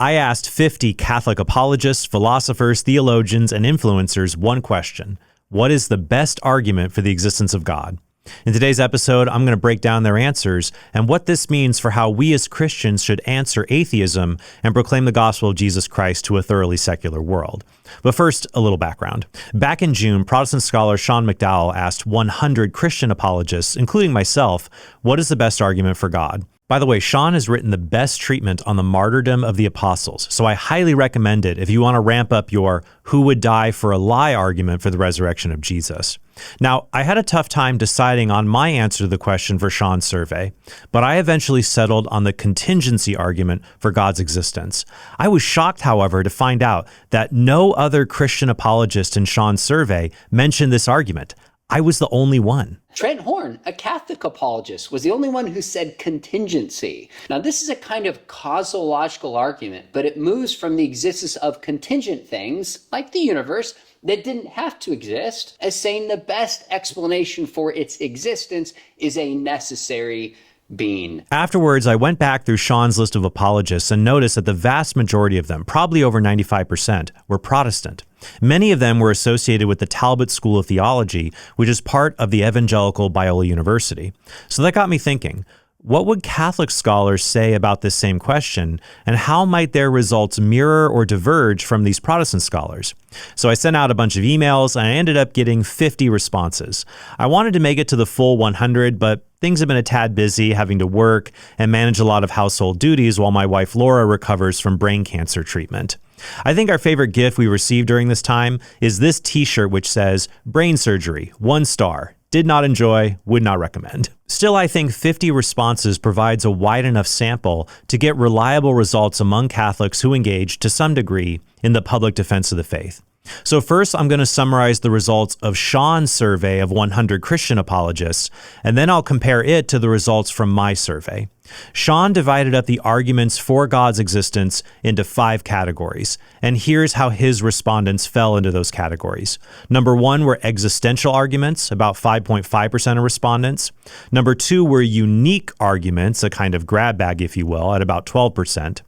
I asked 50 Catholic apologists, philosophers, theologians, and influencers one question: what is the best argument for the existence of God? In today's episode, I'm going to break down their answers and what this means for how we as Christians should answer atheism and proclaim the gospel of Jesus Christ to a thoroughly secular world. But first, a little background. Back in June, Protestant scholar Sean McDowell asked 100 Christian apologists, including myself, what is the best argument for God? By the way, Sean has written the best treatment on the martyrdom of the apostles, so I highly recommend it if you want to ramp up your who would die for a lie argument for the resurrection of Jesus. Now, I had a tough time deciding on my answer to the question for Sean's survey, but I eventually settled on the contingency argument for God's existence. I was shocked, however, to find out that no other Christian apologist in Sean's survey mentioned this argument. I was the only one. Trent, a Catholic apologist, was the only one who said contingency. Now, this is a kind of causological argument, but it moves from the existence of contingent things, like the universe, that didn't have to exist, as saying the best explanation for its existence is a necessary being. Afterwards, I went back through Sean's list of apologists and noticed that the vast majority of them, probably over 95%, were Protestant. Many of them were associated with the Talbot School of Theology, which is part of the evangelical Biola University. So that got me thinking, what would Catholic scholars say about this same question, and how might their results mirror or diverge from these Protestant scholars? So I sent out a bunch of emails, and I ended up getting 50 responses. I wanted to make it to the full 100, but things have been a tad busy, having to work and manage a lot of household duties while my wife Laura recovers from brain cancer treatment. I think our favorite gift we received during this time is this t-shirt which says, "Brain surgery, 1 star. Did not enjoy, would not recommend." Still, I think 50 responses provides a wide enough sample to get reliable results among Catholics who engage, to some degree, in the public defense of the faith. So first, I'm going to summarize the results of Sean's survey of 100 Christian apologists, and then I'll compare it to the results from my survey. Sean divided up the arguments for God's existence into 5 categories, and here's how his respondents fell into those categories. Number 1 were existential arguments, about 5.5% of respondents. Number 2 were unique arguments, a kind of grab bag, if you will, at about 12%.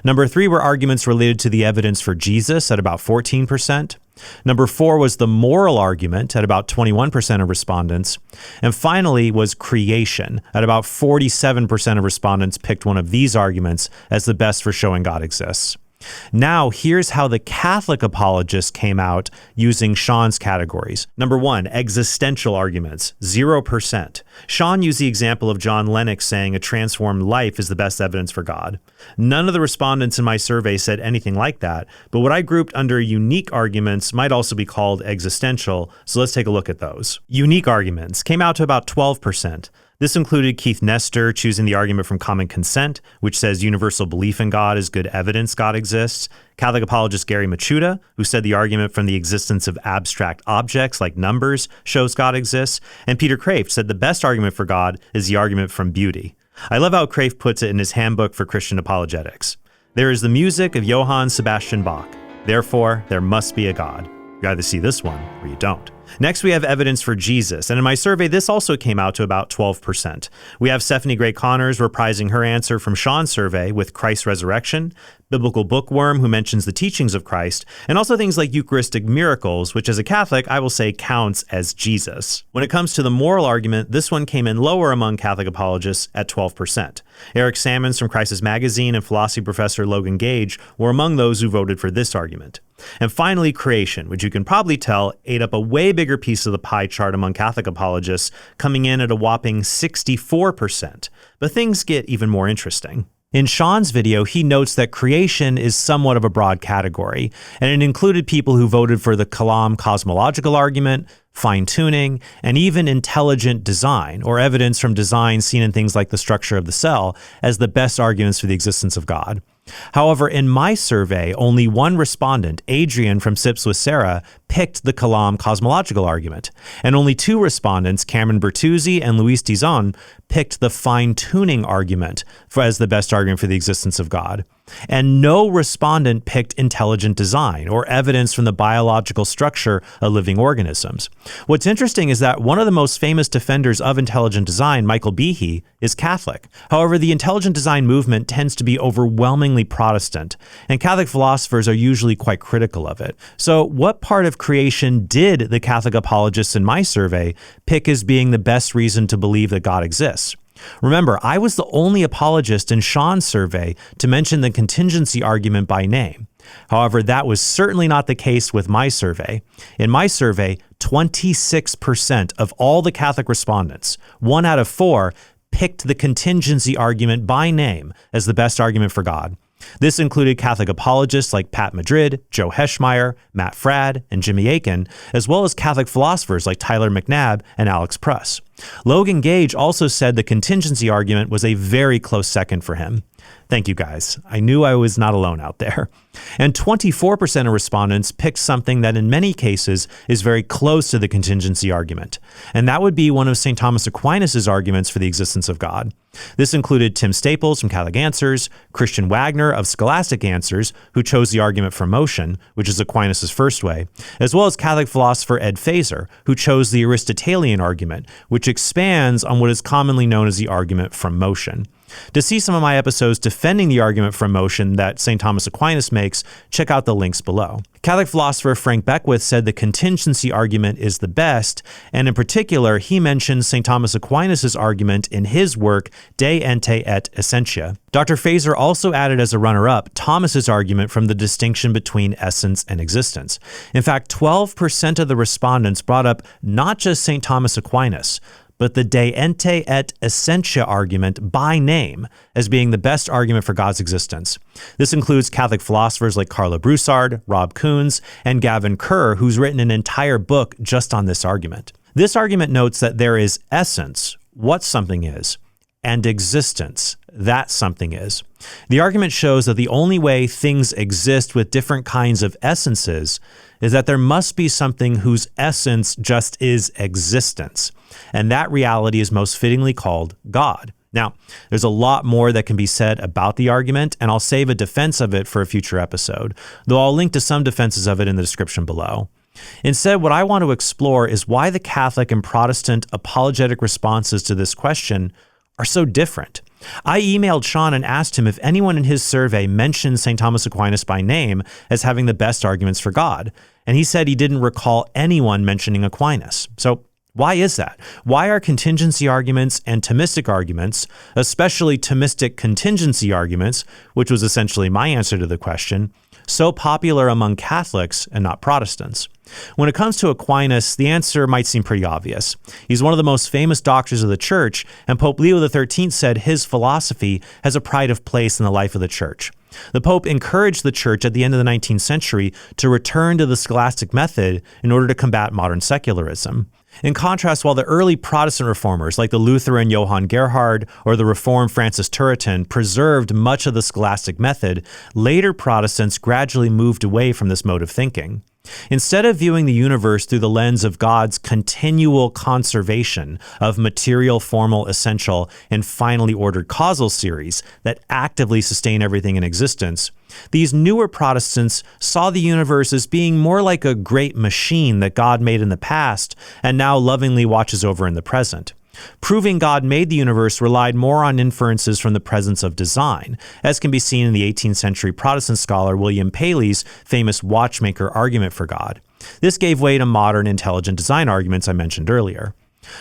Number 3 were arguments related to the evidence for Jesus at about 14%. Number 4 was the moral argument at about 21% of respondents. And finally was creation. At about 47% of respondents picked one of these arguments as the best for showing God exists. Now, here's how the Catholic apologists came out using Sean's categories. Number 1, existential arguments, 0%. Sean used the example of John Lennox saying a transformed life is the best evidence for God. None of the respondents in my survey said anything like that, but what I grouped under unique arguments might also be called existential, so let's take a look at those. Unique arguments came out to about 12%. This included Keith Nestor choosing the argument from Common Consent, which says universal belief in God is good evidence God exists. Catholic apologist Gary Machuda, who said the argument from the existence of abstract objects like numbers shows God exists. And Peter Kraft said the best argument for God is the argument from beauty. I love how Kraft puts it in his handbook for Christian apologetics. There is the music of Johann Sebastian Bach. Therefore, there must be a God. You either see this one or you don't. Next, we have evidence for Jesus, and in my survey, this also came out to about 12%. We have Stephanie Gray Connors reprising her answer from Sean's survey with Christ's resurrection, Biblical Bookworm, who mentions the teachings of Christ, and also things like Eucharistic miracles, which as a Catholic, I will say counts as Jesus. When it comes to the moral argument, this one came in lower among Catholic apologists at 12%. Eric Sammons from Crisis Magazine and philosophy professor Logan Gage were among those who voted for this argument. And finally, creation, which you can probably tell ate up a way bigger piece of the pie chart among Catholic apologists, coming in at a whopping 64%. But things get even more interesting. In Sean's video, he notes that creation is somewhat of a broad category, and it included people who voted for the Kalam cosmological argument, fine-tuning, and even intelligent design, or evidence from design seen in things like the structure of the cell, as the best arguments for the existence of God. However, in my survey, only one respondent, Adrian from Sips with Sarah, picked the Kalam cosmological argument, and only 2 respondents, Cameron Bertuzzi and Luis Dizon, picked the fine-tuning argument as the best argument for the existence of God. And no respondent picked intelligent design or evidence from the biological structure of living organisms. What's interesting is that one of the most famous defenders of intelligent design, Michael Behe, is Catholic. However, the intelligent design movement tends to be overwhelmingly Protestant, and Catholic philosophers are usually quite critical of it. So what part of creation did the Catholic apologists in my survey pick as being the best reason to believe that God exists? Remember, I was the only apologist in Sean's survey to mention the contingency argument by name. However, that was certainly not the case with my survey. In my survey, 26% of all the Catholic respondents, 1 out of 4, picked the contingency argument by name as the best argument for God. This included Catholic apologists like Pat Madrid, Joe Heschmeyer, Matt Fradd, and Jimmy Akin, as well as Catholic philosophers like Tyler McNabb and Alex Pruss. Logan Gage also said the contingency argument was a very close second for him. Thank you, guys. I knew I was not alone out there. And 24% of respondents picked something that in many cases is very close to the contingency argument, and that would be one of St. Thomas Aquinas' arguments for the existence of God. This included Tim Staples from Catholic Answers, Christian Wagner of Scholastic Answers, who chose the argument from motion, which is Aquinas' first way, as well as Catholic philosopher Ed Feser, who chose the Aristotelian argument, which expands on what is commonly known as the argument from motion. To see some of my episodes defending the argument from motion that St. Thomas Aquinas makes, check out the links below. Catholic philosopher Frank Beckwith said the contingency argument is the best, and in particular, he mentioned St. Thomas Aquinas' argument in his work De Ente et Essentia. Dr. Feser also added as a runner-up Thomas's argument from the distinction between essence and existence. In fact, 12% of the respondents brought up not just St. Thomas Aquinas, but the De Ente et Essentia argument by name as being the best argument for God's existence. This includes Catholic philosophers like Carla Broussard, Rob Koons, and Gavin Kerr, who's written an entire book just on this argument. This argument notes that there is essence, what something is, and existence, that something is. The argument shows that the only way things exist with different kinds of essences is that there must be something whose essence just is existence. And that reality is most fittingly called God. Now, there's a lot more that can be said about the argument, and I'll save a defense of it for a future episode, though I'll link to some defenses of it in the description below. Instead, what I want to explore is why the Catholic and Protestant apologetic responses to this question are so different. I emailed Sean and asked him if anyone in his survey mentioned St. Thomas Aquinas by name as having the best arguments for God, and he said he didn't recall anyone mentioning Aquinas. So why is that? Why are contingency arguments and Thomistic arguments, especially Thomistic contingency arguments, which was essentially my answer to the question, so popular among Catholics and not Protestants? When it comes to Aquinas, the answer might seem pretty obvious. He's one of the most famous doctors of the Church, and Pope Leo XIII said his philosophy has a pride of place in the life of the Church. The Pope encouraged the Church at the end of the 19th century to return to the scholastic method in order to combat modern secularism. In contrast, while the early Protestant reformers like the Lutheran Johann Gerhard or the Reformed Francis Turretin preserved much of the scholastic method, later Protestants gradually moved away from this mode of thinking. Instead of viewing the universe through the lens of God's continual conservation of material, formal, essential, and finally ordered causal series that actively sustain everything in existence, these newer Protestants saw the universe as being more like a great machine that God made in the past and now lovingly watches over in the present. Proving God made the universe relied more on inferences from the presence of design, as can be seen in the 18th century Protestant scholar William Paley's famous watchmaker argument for God. This gave way to modern intelligent design arguments I mentioned earlier.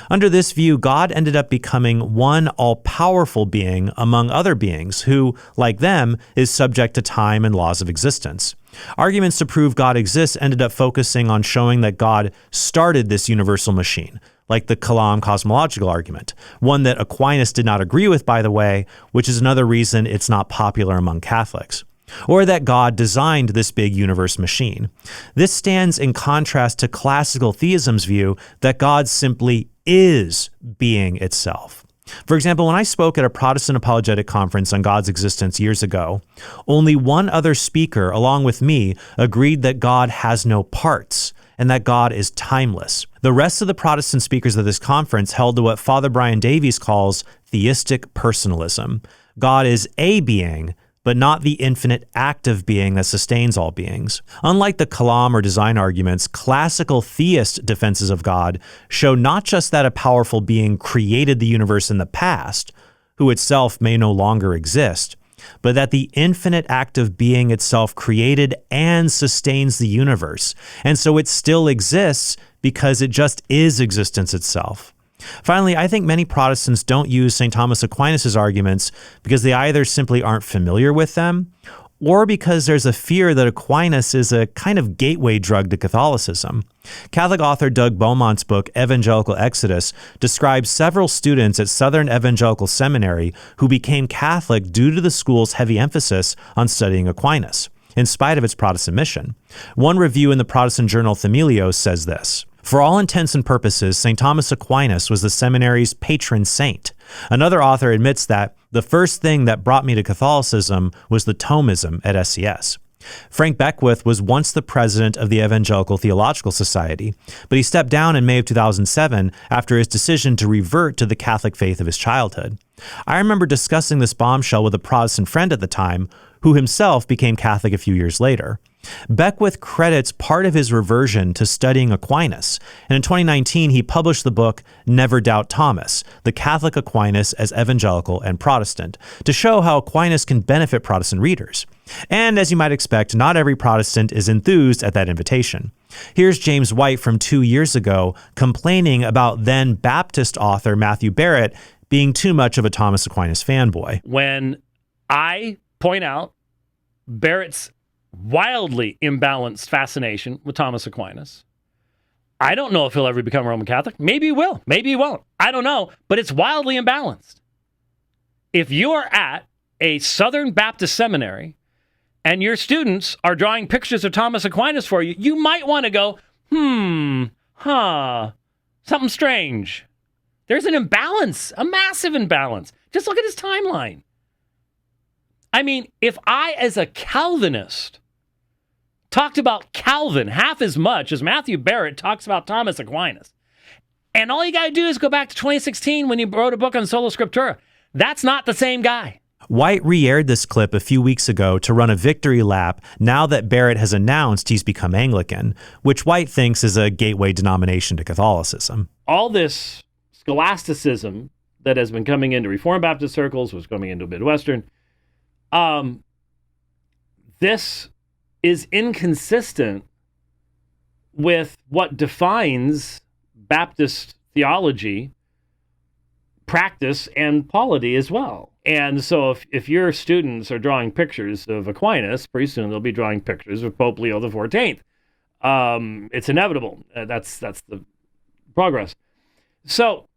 Under this view, God ended up becoming one all-powerful being among other beings who, like them, is subject to time and laws of existence. Arguments to prove God exists ended up focusing on showing that God started this universal machine, like the Kalam cosmological argument, one that Aquinas did not agree with, by the way, which is another reason it's not popular among Catholics. Or that God designed this big universe machine. This stands in contrast to classical theism's view that God simply is being itself. For example, when I spoke at a Protestant apologetic conference on God's existence years ago, only one other speaker, along with me, agreed that God has no parts, and that God is timeless. The rest of the Protestant speakers of this conference held to what Father Brian Davies calls theistic personalism. God is a being, but not the infinite active being that sustains all beings. Unlike the Kalam or design arguments, classical theist defenses of God show not just that a powerful being created the universe in the past, who itself may no longer exist, but that the infinite active being itself created and sustains the universe, and so it still exists because it just is existence itself. Finally, I think many Protestants don't use St. Thomas Aquinas' arguments because they either simply aren't familiar with them, or because there's a fear that Aquinas is a kind of gateway drug to Catholicism. Catholic author Doug Beaumont's book, Evangelical Exodus, describes several students at Southern Evangelical Seminary who became Catholic due to the school's heavy emphasis on studying Aquinas, in spite of its Protestant mission. One review in the Protestant journal Themelios says this: "For all intents and purposes, St. Thomas Aquinas was the seminary's patron saint." Another author admits that the first thing that brought me to Catholicism was the Thomism at SES. Frank Beckwith was once the president of the Evangelical Theological Society, but he stepped down in May of 2007 after his decision to revert to the Catholic faith of his childhood. I remember discussing this bombshell with a Protestant friend at the time, who himself became Catholic a few years later. Beckwith credits part of his reversion to studying Aquinas, and in 2019 he published the book Never Doubt Thomas, The Catholic Aquinas as Evangelical and Protestant, to show how Aquinas can benefit Protestant readers. And as you might expect, not every Protestant is enthused at that invitation. Here's James White from 2 years ago complaining about then Baptist author Matthew Barrett being too much of a Thomas Aquinas fanboy. When I point out Barrett's wildly imbalanced fascination with Thomas Aquinas, I don't know if he'll ever become a Roman Catholic. Maybe he will. Maybe he won't. I don't know. But it's wildly imbalanced. If you are at a Southern Baptist seminary and your students are drawing pictures of Thomas Aquinas for you, you might want to go, something strange. There's an imbalance, a massive imbalance. Just look at his timeline. I mean, if I, as a Calvinist, talked about Calvin half as much as Matthew Barrett talks about Thomas Aquinas, and all you got to do is go back to 2016 when he wrote a book on Sola Scriptura, that's not the same guy. White re-aired this clip a few weeks ago to run a victory lap now that Barrett has announced he's become Anglican, which White thinks is a gateway denomination to Catholicism. All this scholasticism that has been coming into Reformed Baptist circles, was coming into Midwestern, this is inconsistent with what defines Baptist theology, practice, and polity as well. And so if your students are drawing pictures of Aquinas, pretty soon they'll be drawing pictures of Pope Leo XIV. It's inevitable. That's the progress. So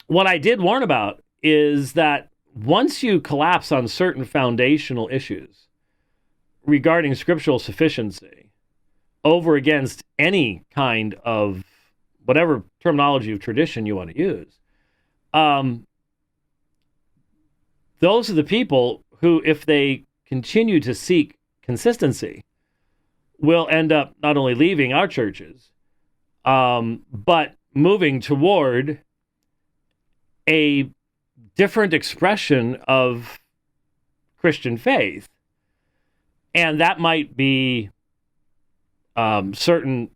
what I did warn about is that once you collapse on certain foundational issues regarding scriptural sufficiency over against any kind of whatever terminology of tradition you want to use, those are the people who, if they continue to seek consistency, will end up not only leaving our churches, but moving toward a different expression of Christian faith. And that might be certain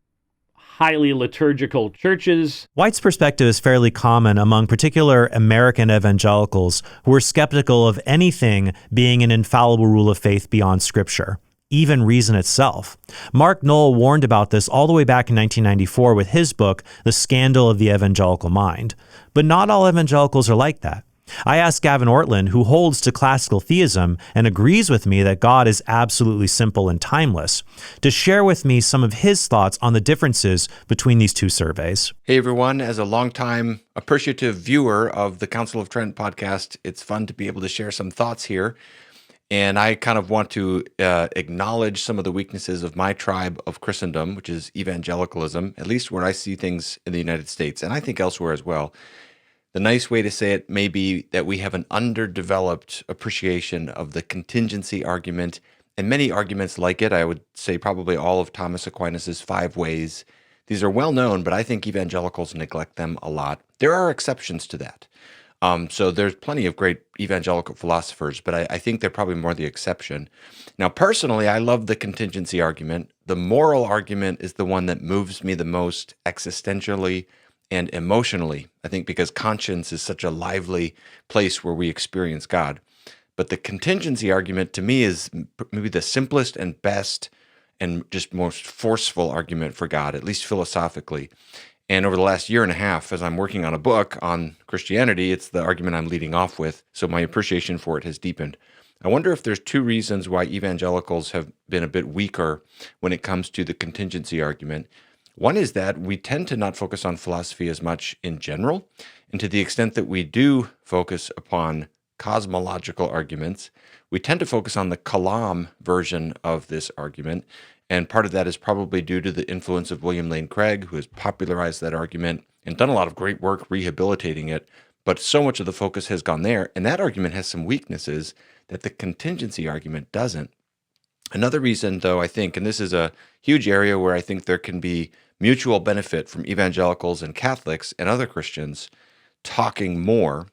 highly liturgical churches. White's perspective is fairly common among particular American evangelicals who are skeptical of anything being an infallible rule of faith beyond Scripture, even reason itself. Mark Knoll warned about this all the way back in 1994 with his book, The Scandal of the Evangelical Mind. But not all evangelicals are like that. I asked Gavin Ortlund, who holds to classical theism and agrees with me that God is absolutely simple and timeless, to share with me some of his thoughts on the differences between these two surveys. Hey everyone, as a longtime appreciative viewer of the Council of Trent podcast, it's fun to be able to share some thoughts here. And I kind of want to acknowledge some of the weaknesses of my tribe of Christendom, which is evangelicalism, at least where I see things in the United States, and I think elsewhere as well. The nice way to say it may be that we have an underdeveloped appreciation of the contingency argument and many arguments like it. I would say probably all of Thomas Aquinas's 5 ways. These are well known, but I think evangelicals neglect them a lot. There are exceptions to that. So there's plenty of great evangelical philosophers, but I think they're probably more the exception. Now, personally, I love the contingency argument. The moral argument is the one that moves me the most existentially and emotionally, I think, because conscience is such a lively place where we experience God. But the contingency argument, to me, is maybe the simplest and best and just most forceful argument for God, at least philosophically. And over the last year and a half, as I'm working on a book on Christianity, it's the argument I'm leading off with, so my appreciation for it has deepened. I wonder if there's 2 reasons why evangelicals have been a bit weaker when it comes to the contingency argument. One is that we tend to not focus on philosophy as much in general, and to the extent that we do focus upon cosmological arguments, we tend to focus on the Kalam version of this argument, and part of that is probably due to the influence of William Lane Craig, who has popularized that argument and done a lot of great work rehabilitating it, but so much of the focus has gone there, and that argument has some weaknesses that the contingency argument doesn't. Another reason, though, I think, and this is a huge area where I think there can be mutual benefit from evangelicals and Catholics and other Christians talking more,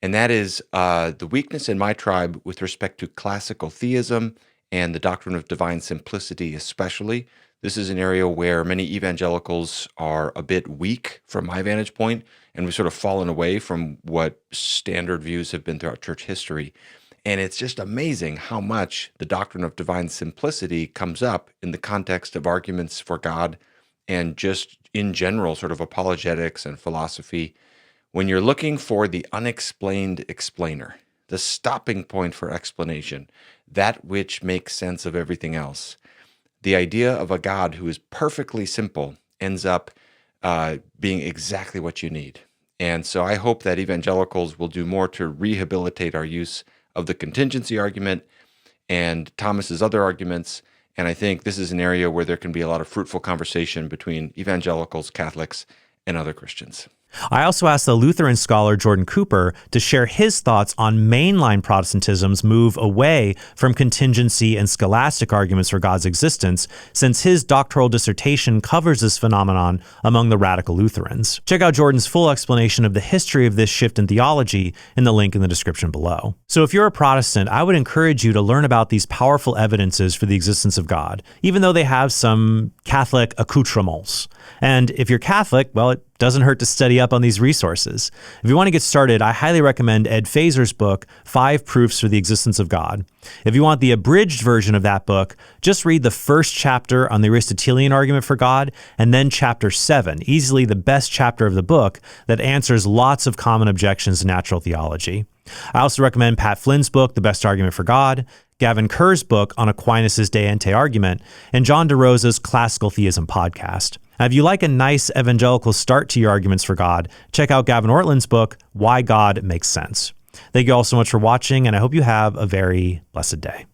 and that is the weakness in my tribe with respect to classical theism and the doctrine of divine simplicity especially. This is an area where many evangelicals are a bit weak from my vantage point, and we've sort of fallen away from what standard views have been throughout church history. And it's just amazing how much the doctrine of divine simplicity comes up in the context of arguments for God and just in general sort of apologetics and philosophy. When you're looking for the unexplained explainer, the stopping point for explanation, that which makes sense of everything else, the idea of a God who is perfectly simple ends up being exactly what you need. And so I hope that evangelicals will do more to rehabilitate our use of the contingency argument and Thomas's other arguments. And I think this is an area where there can be a lot of fruitful conversation between evangelicals, Catholics, and other Christians. I also asked the Lutheran scholar Jordan Cooper to share his thoughts on mainline Protestantism's move away from contingency and scholastic arguments for God's existence, since his doctoral dissertation covers this phenomenon among the radical Lutherans. Check out Jordan's full explanation of the history of this shift in theology in the link in the description below. So if you're a Protestant, I would encourage you to learn about these powerful evidences for the existence of God, even though they have some Catholic accoutrements. And if you're Catholic, well, it doesn't hurt to study up on these resources. If you want to get started, I highly recommend Ed Fazer's book, 5 Proofs for the Existence of God. If you want the abridged version of that book, just read the first chapter on the Aristotelian argument for God, and then chapter 7, easily the best chapter of the book that answers lots of common objections to natural theology. I also recommend Pat Flynn's book, The Best Argument for God, Gavin Kerr's book on Aquinas' De Ente argument, and John DeRosa's Classical Theism podcast. Now, if you like a nice evangelical start to your arguments for God, check out Gavin Ortlund's book, Why God Makes Sense. Thank you all so much for watching, and I hope you have a very blessed day.